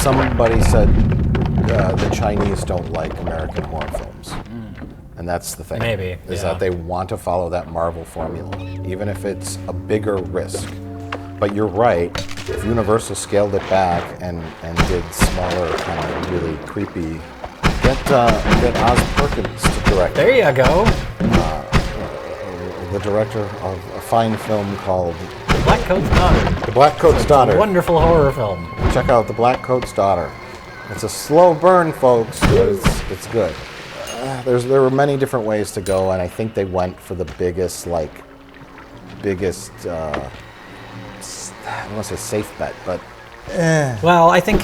somebody said the Chinese don't like American horror films. And that's the thing. Maybe, Is yeah. that they want to follow that Marvel formula, even if it's a bigger risk. But you're right, if Universal scaled it back and did smaller, kind of really creepy, get Oz Perkins to direct. There you go. The director of a fine film called The Black Coat's Daughter. The Black Coat's Daughter. Wonderful horror film. Check out The Black Coat's Daughter. It's a slow burn, folks, but it's good. There were many different ways to go, and I think they went for the biggest, I don't want to say safe bet, but Well, I think,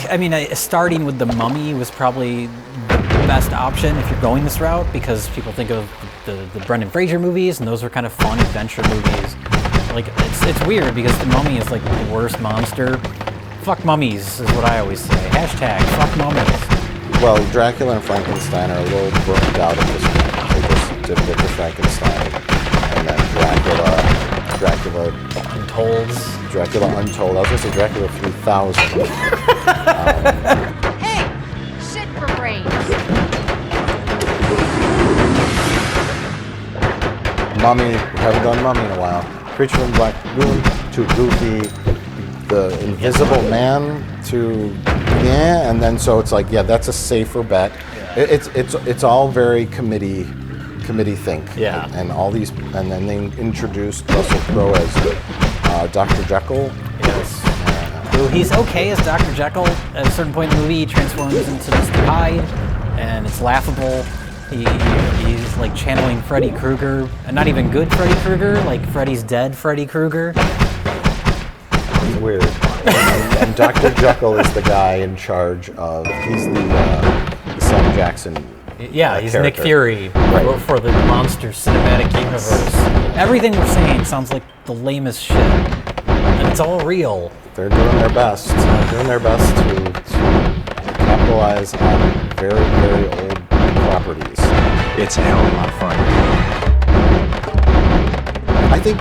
starting with The Mummy was probably the best option if you're going this route, because people think of the Brendan Fraser movies, and those are kind of fun adventure movies. Like, it's weird, because The Mummy is like the worst monster. Fuck mummies is what I always say. Hashtag fuck mummies. well, Dracula and Frankenstein are a little burned out at this point. They just did Victor Frankenstein, and then Dracula Untold. I was going to say Dracula 3000. Hey, shit for brains. Mummy, we haven't done Mummy in a while. Creature from Black Lagoon, too goofy. The Invisible Man, too, yeah. And then so it's like, yeah, that's a safer bet. It's all very committee think. Yeah. And all these, and then they introduced Russell Crowe as Dr. Jekyll. Yes. Ooh, he's okay as Dr. Jekyll. At a certain point in the movie, he transforms into Mr. Hyde, and it's laughable. He's like channeling Freddy Krueger, and not even good Freddy Krueger, like Freddy's dead Freddy Krueger. It's weird. and Dr. Jekyll is the guy in charge of, he's the Sam Jackson. Yeah, he's character. Nick Fury for the Monster Cinematic Universe. Everything we're saying sounds like the lamest shit, and it's all real. They're doing their best. To capitalize on very, very old properties. It's a hell of a lot of fun. I think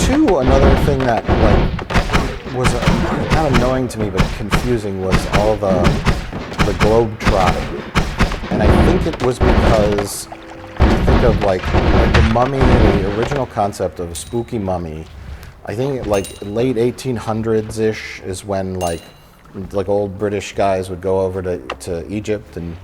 too, another thing that was not annoying to me but confusing was all the globe trotting. And I think it was because you think of like the mummy, the original concept of a spooky mummy. I think like late 1800s-ish is when like old British guys would go over to Egypt and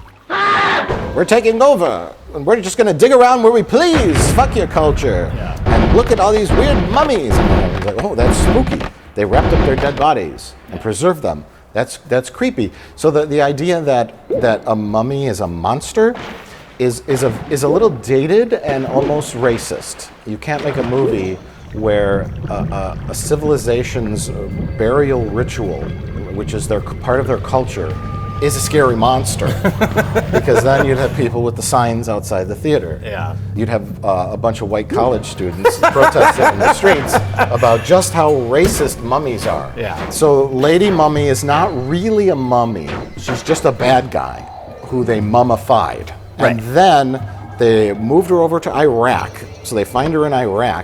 we're taking over and we're just gonna dig around where we please. Fuck your culture. Yeah. And look at all these weird mummies. And I was like, oh, that's spooky. They wrapped up their dead bodies and preserved them. That's creepy. So the idea that a mummy is a monster is a little dated and almost racist. You can't make a movie where a civilization's burial ritual, which is part of their culture, is a scary monster. Because then you'd have people with the signs outside the theater. Yeah. You'd have a bunch of white college students protesting in the streets about just how racist mummies are. Yeah. So Lady Mummy is not really a mummy. She's just a bad guy who they mummified. Right. And then they moved her over to Iraq. So they find her in Iraq.